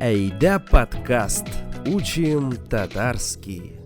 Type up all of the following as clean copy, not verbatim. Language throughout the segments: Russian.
Эйда подкаст. Учим татарский.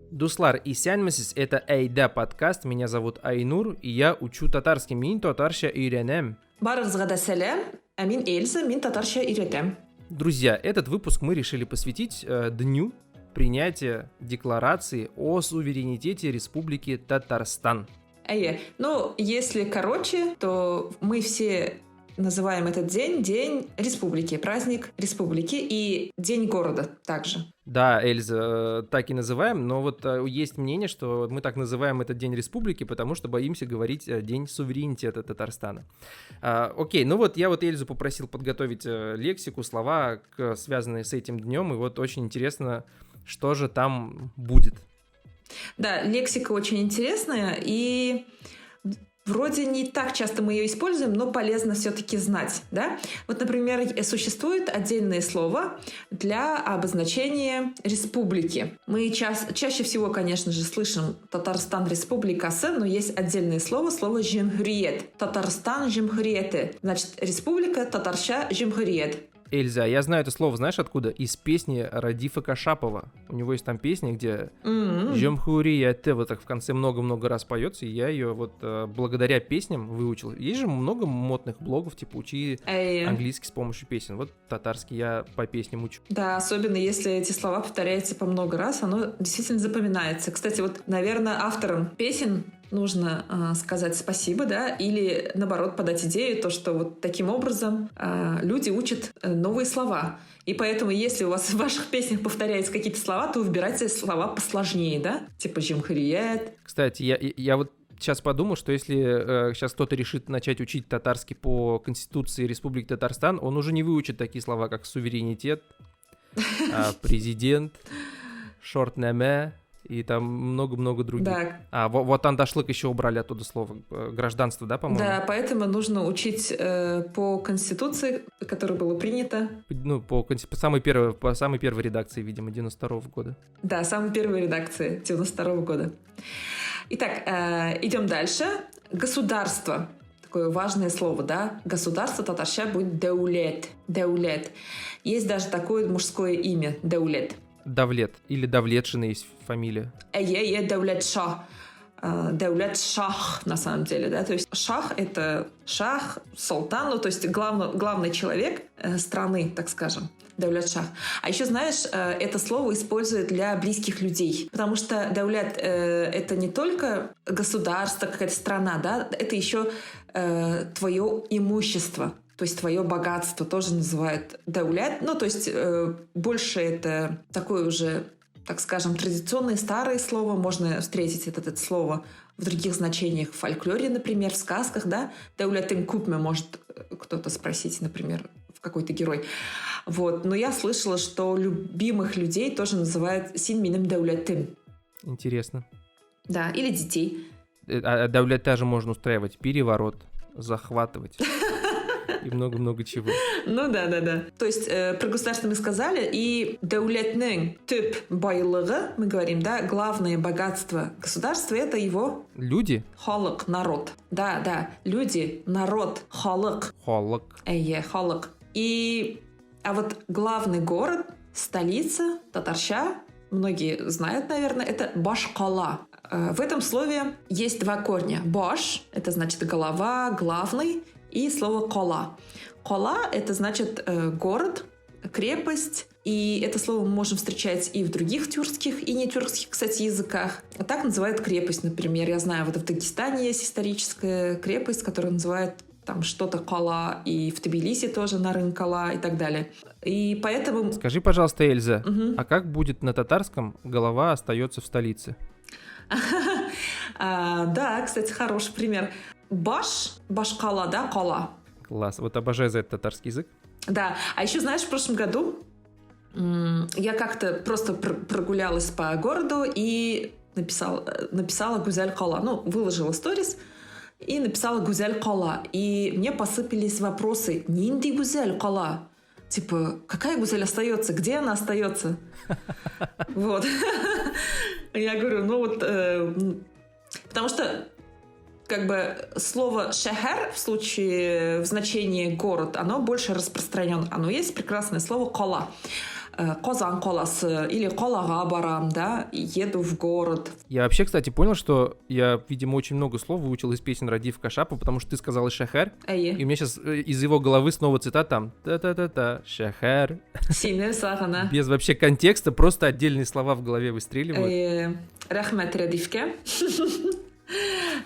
Дуслар и сянмесис, это Эйда подкаст. Меня зовут Айнур, и я учу татарский. Мин татарша үйренем. Барыгызга да сәлам. Мин Эльза, мин татарча үйрәтәм. Друзья, этот выпуск мы решили посвятить дню принятия декларации о суверенитете Республики Татарстан. Если короче, то мы все называем этот день День Республики, праздник Республики и День города также. Да, Эльза, так и называем, но вот есть мнение, что мы так называем этот День Республики, потому что боимся говорить День суверенитета Татарстана. Окей, я Эльзу попросил подготовить лексику, слова, связанные с этим днем, и вот очень интересно, что же там будет. Да, лексика очень интересная, и вроде не так часто мы ее используем, но полезно все-таки знать, да? Вот, например, существует отдельное слово для обозначения республики. Мы чаще всего, конечно же, слышим Татарстан республикасы, но есть отдельное слово «жумхуриет». Татарстан жумхуриеты. Значит, республика Татарша жумхуриет. Эльза, я знаю это слово, знаешь откуда? Из песни Радифа Кашапова. У него есть там песня, где «Жумхуриете» вот так в конце много-много раз поется, и я ее вот благодаря песням выучил. Есть же много модных блогов, типа «Учи английский с помощью песен». Вот татарский я по песням учу. Да, особенно если эти слова повторяются по много раз, оно действительно запоминается. Кстати, вот, наверное, авторам песен нужно сказать спасибо, да, или, наоборот, подать идею, то, что вот таким образом люди учат новые слова. И поэтому, если у вас в ваших песнях повторяются какие-то слова, то выбирайте слова посложнее, да, типа «жумхуриет». Кстати, я вот сейчас подумал, что если сейчас кто-то решит начать учить татарский по Конституции Республики Татарстан, он уже не выучит такие слова, как суверенитет, президент, шортнаме и там много-много других. Да. Вот андошлык еще убрали оттуда слово. Гражданство, да, по-моему? Да, поэтому нужно учить по Конституции, которая была принята. По самой первой редакции, видимо, 92-го года. Да, самой первой редакции 92-го года. Итак, идем дальше. Государство. Такое важное слово, да? Государство татарша будет даулет. Даулет. Есть даже такое мужское имя даулет. Давлет. Или Давлетшина есть фамилия. Даулет Шах. Даулет Шах, на самом деле, да? То есть Шах — это Шах, султан, то есть главный человек страны, так скажем. Даулет Шах. А еще, знаешь, это слово используют для близких людей. Потому что даулет это не только государство, какая-то страна, да? Это еще твое имущество. То есть твое богатство тоже называют даулет. То есть больше это такое уже, так скажем, традиционное старое слово. Можно встретить это слово в других значениях. В фольклоре, например, в сказках, да? Даулетин купме может кто-то спросить, например, в какой-то герой. Вот. Но я слышала, что любимых людей тоже называют син-минем даулетин. Интересно. Да, или детей. А даулета же можно устраивать переворот, захватывать. И много-много чего. Да. То есть про государство мы сказали, и даулетнің түп байлығы, мы говорим, да, главное богатство государства — это его... Люди? Халық, народ. Да, люди, народ, халық. Халық. Халық. А вот главный город, столица, Татарша, многие знают, наверное, это Башкала. В этом слове есть два корня. Баш — это значит голова, главный, и слово «кола». «Кола» — это значит город, крепость, и это слово мы можем встречать и в других тюркских, и не тюркских, кстати, языках. А так называют крепость, например. Я знаю, вот в Дагестане есть историческая крепость, которую называют там что-то «кола», и в Тбилиси тоже Нарын-кола и так далее. И поэтому... Скажи, пожалуйста, Эльза, а как будет на татарском «голова остается в столице»? Да, кстати, хороший пример. Башкала, да, кола. Класс, вот обожаю за этот татарский язык. Да, а еще, знаешь, в прошлом году я как-то просто прогулялась по городу и написала «Гузель кола». Выложила сторис и написала «Гузель кола». И мне посыпались вопросы. «Нинди Гузель кола». Типа, какая Гузель остается? Где она остается? Вот. Я говорю, потому что как бы слово «шахар» в значении «город», оно больше распространено. Оно есть прекрасное слово «кола». Козан коласы или колага барам, да, еду в город. Я вообще, кстати, понял, что я, видимо, очень много слов выучил из песен Радифа Кашапа, потому что ты сказала «шахар», и у меня сейчас из его головы снова цитата там «та-та-та-та, шахар». Без вообще контекста, просто отдельные слова в голове выстреливают. Рахмат Радифке.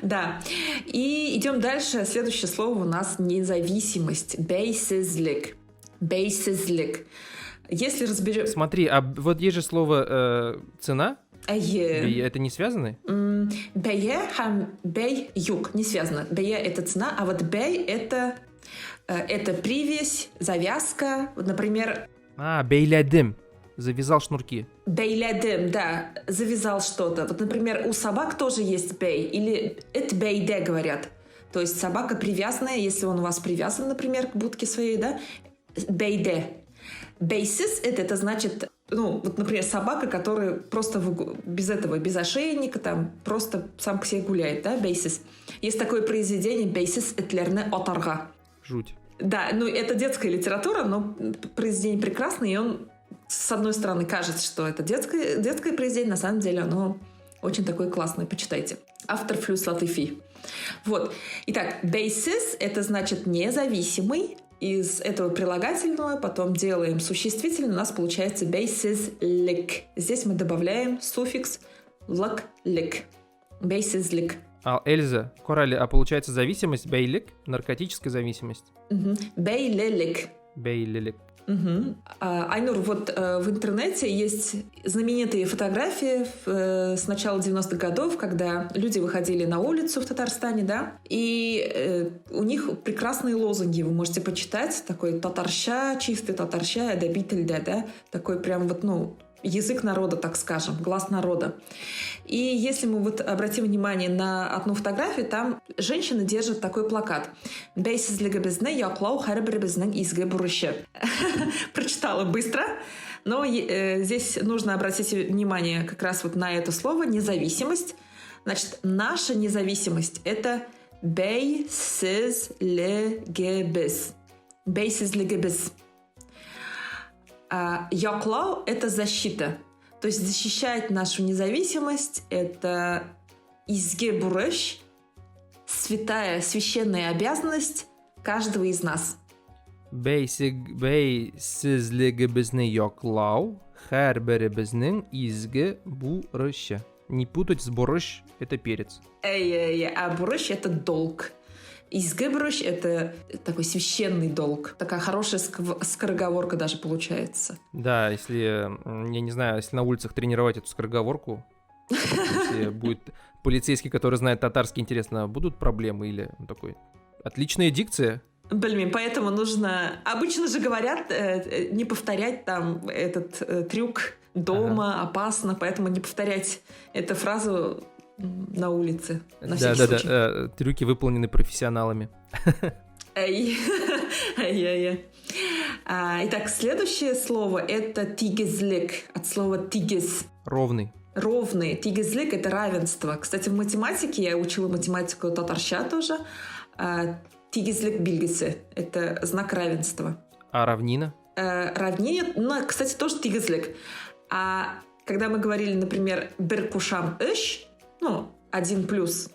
Да. И идем дальше. Следующее слово у нас независимость. Бейсизлик. Бейсизлик. Если разберем... Смотри, а вот есть же слово цена. Это не связано? Бее, бей, юг. Не связано. Бее — это цена, а вот бей — это привязь, завязка. Вот, например... Бейлядым. Завязал шнурки. Бейлядым, да. Завязал что-то. Вот, например, у собак тоже есть бей. Или это бейде говорят. То есть собака привязанная, если он у вас привязан, например, к будке своей, да, бейде. Бейсис — это значит, ну, вот, например, собака, которая просто без ошейника, там, просто сам по себе гуляет, да, бейсис. Есть такое произведение «Бейсис этлерне отарга». Жуть. Да, ну, это детская литература, но произведение прекрасное, и он, с одной стороны, кажется, что это детское произведение, на самом деле оно очень такое классное, почитайте. Автор Флюс Латифи. Вот. Итак, бейсис — это значит независимый. Из этого прилагательного потом делаем существительное, у нас получается бейсизлик. Здесь мы добавляем суффикс лак-лик. Бейсизлик. Эльза, Коралли, получается зависимость, бейлик, наркотическая зависимость. Бейлелик. Бейлелик. Айнур, вот в интернете есть знаменитые фотографии с начала 90-х годов, когда люди выходили на улицу в Татарстане, да, и у них прекрасные лозунги, вы можете почитать, такой татарща, чистый татарща, эдебительда, да, такой прям вот, ну, язык народа, так скажем, глаз народа. И если мы вот обратим внимание на одну фотографию, там женщина держит такой плакат. Прочитала быстро, но здесь нужно обратить внимание как раз вот на это слово «независимость». Значит, наша независимость — это бейсизлегебис. Бейсизлегебис. Яклау — это защита. То есть защищать нашу независимость — это изге-бурыш, святая, священная обязанность каждого из нас. Бейсизлегебизны яклау, хәрберебизнің изге-бурышы. Не путать с бурыш — это перец. А бурыш — это долг. Изге-бурыш — это такой священный долг. Такая хорошая скороговорка даже получается. Да, если, я не знаю, если на улицах тренировать эту скороговорку, если будет полицейский, который знает татарский, интересно, будут проблемы или такой? Отличная дикция. Блин, поэтому нужно... Обычно же говорят не повторять там этот трюк дома, опасно, поэтому не повторять эту фразу на улице. Да. Трюки выполнены профессионалами. Итак, следующее слово — это тигезлик. От слова тигез. Ровный. Ровный. Тигезлик — это равенство. Кстати, в математике, я учила математику татарща тоже. Тигезлик билгисы — это знак равенства. А равнина? Равнина, ну, кстати, тоже тигезлик. А когда мы говорили, например, беркушам эш, ну, 1 плюс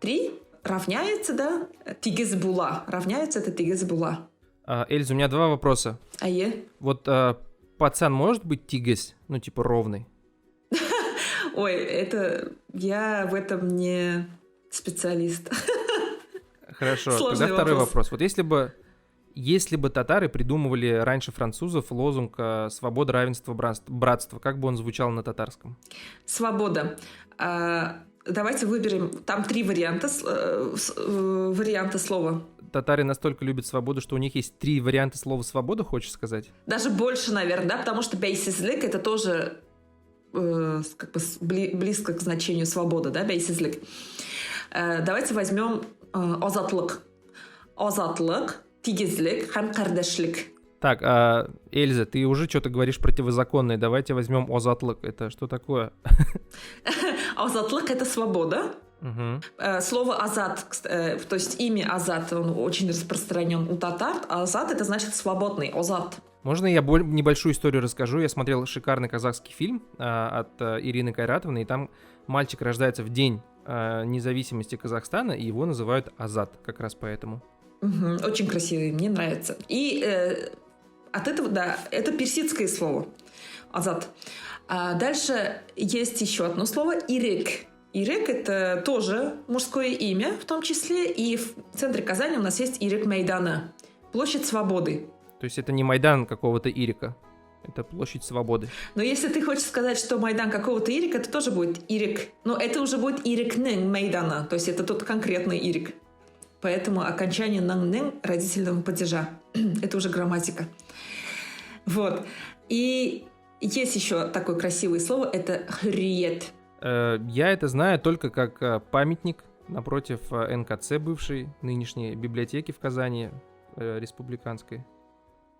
3 равняется, да, тигезбула. Равняется это тигезбула. Эльза, у меня 2 вопроса. Вот пацан может быть тигез, ну, типа ровный? Ой, это... Я в этом не специалист. Хорошо, сложный тогда второй вопрос. вопрос. Вот если бы татары придумывали раньше французов лозунг «Свобода, равенство, братство», как бы он звучал на татарском? Свобода. Давайте выберем. Там 3 варианта слова. Татары настолько любят свободу, что у них есть 3 варианта слова «свобода», хочешь сказать? Даже больше, наверное, да, потому что бейсизлик — это тоже как бы близко к значению свобода, да, бейсизлик. Давайте возьмем озатлык. Озатлык, тигезлик, хам кардашлик. Так, Эльза, ты уже что-то говоришь противозаконное. Давайте возьмем озатлык. Это что такое? Озатлык — это свобода. Слово «азат», то есть имя Азат, он очень распространен у татар. Азат — это значит свободный, озат. Можно я небольшую историю расскажу? Я смотрел шикарный казахский фильм от Ирины Кайратовны, и там мальчик рождается в день независимости Казахстана, и его называют Азат, как раз поэтому. Очень красивый, мне нравится. И от этого, да, это персидское слово «азат». А дальше есть еще одно слово «ирек». Ирек — это тоже мужское имя в том числе, и в центре Казани у нас есть Ирек Майдана, площадь Свободы. То есть это не Майдан какого-то Ирика, это площадь Свободы. Но если ты хочешь сказать, что Майдан какого-то Ирика, это тоже будет Ирек. Но это уже будет Ирек-нын Майдана, то есть это тот конкретный Ирик. Поэтому окончание нын-нын родительного падежа. Это уже грамматика. Вот. И есть еще такое красивое слово, это хриет. Я это знаю только как памятник напротив НКЦ бывшей, нынешней библиотеки в Казани, республиканской.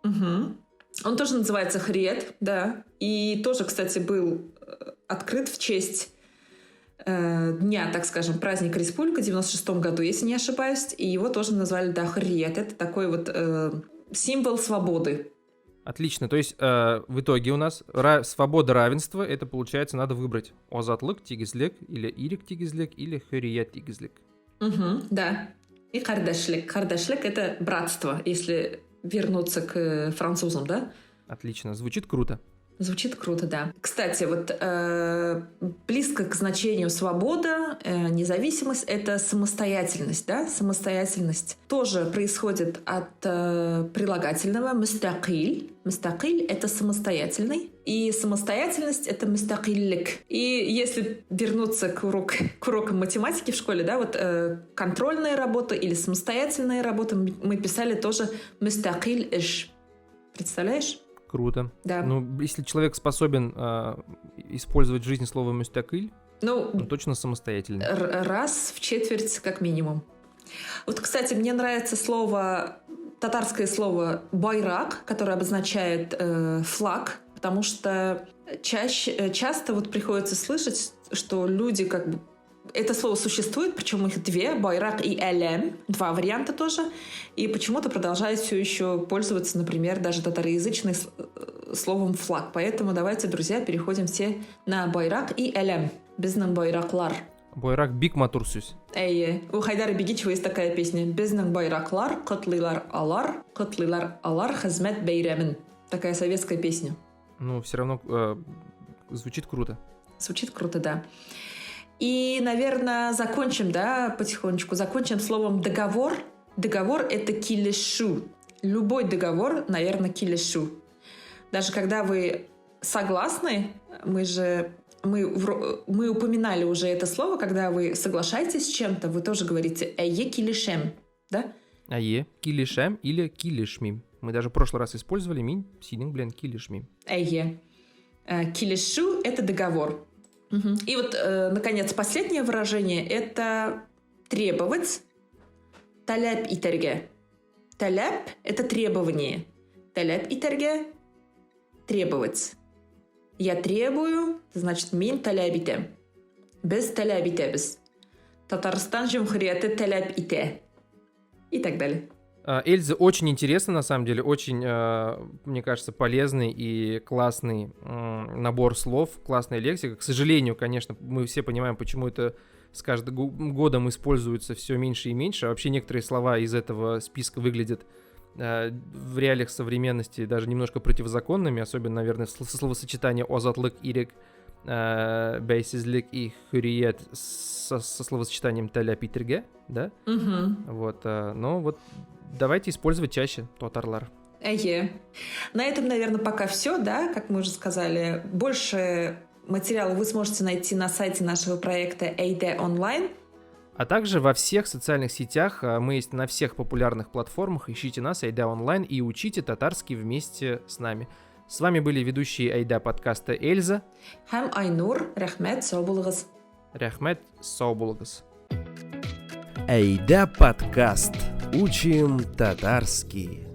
Он тоже называется хриет, да. И тоже, кстати, был открыт в честь дня, так скажем, праздника республики в 96-м году, если не ошибаюсь. И его тоже назвали, да, хриет. Это такой вот символ свободы. Отлично, то есть в итоге у нас свобода, равенство, это получается надо выбрать озатлык тигизлек, или ирик тигизлек, или хюриет тигизлек. Да. И кардашлик. Кардашлик — это братство, если вернуться к французам, да? Отлично, звучит круто. Звучит круто, да. Кстати, вот близко к значению свобода, независимость — это самостоятельность, да? Самостоятельность тоже происходит от прилагательного мустакиль. Мустакиль — это самостоятельный, и самостоятельность — это мустакиллик. И если вернуться к урокам математики в школе, да, вот контрольная работа или самостоятельная работа, мы писали тоже мустакиль иш. Представляешь? Круто. Да. Ну, если человек способен использовать в жизни слово «мустакиль», он точно самостоятельный. Раз в четверть как минимум. Вот, кстати, мне нравится татарское слово «байрак», которое обозначает флаг, потому что часто вот приходится слышать, что люди как бы... Это слово существует, причем их две, байрак и элем, два варианта тоже, и почему-то продолжают все еще пользоваться, например, даже татароязычным словом флаг. Поэтому давайте, друзья, переходим все на байрак и элем. Безнен байраклар. Байрак бик матурсюс. У Хайдара Бегичева есть такая песня. Безнен байраклар, котлилар алар, хазмет бейремен. Такая советская песня. Ну, все равно звучит круто. Звучит круто, да. И, наверное, закончим, да, потихонечку. Закончим словом «договор». Договор — это килешу. Любой договор, наверное, килешу. Даже когда вы согласны, мы упоминали уже это слово, когда вы соглашаетесь с чем-то, вы тоже говорите «эйе килешем», да? «Эйе килешем» или «килешмим». Мы даже в прошлый раз использовали «мин сининг блен килешмим». «Эйе». Килешу — это договор. И вот, наконец, последнее выражение — это требовать. Таляп итерге. Таляп — это требование. Таляп итерге — требовать. Я требую, значит, мин талябите. Без талябите без. Татарстан жумхурияты таляп ите. И так далее. Эльза, очень интересно, на самом деле, очень, мне кажется, полезный и классный набор слов, классная лексика. К сожалению, конечно, мы все понимаем, почему это с каждым годом используется все меньше и меньше. А вообще некоторые слова из этого списка выглядят в реалиях современности даже немножко противозаконными, особенно, наверное, словосочетание «озатлык», «ирек», «бейсизлик» и «хюриет» со словосочетанием «таляпитерге», да? Вот, но вот давайте использовать чаще татарлар. На этом, наверное, пока все, да, как мы уже сказали. Больше материала вы сможете найти на сайте нашего проекта Эйде онлайн. А также во всех социальных сетях, мы есть на всех популярных платформах. Ищите нас, Эйде онлайн, и учите татарский вместе с нами. С вами были ведущие Эйде подкаста Эльза. Хам Айнур, рахмет, саубулгас. Рахмет, саубулгас. Эйде подкаст. Учим татарский.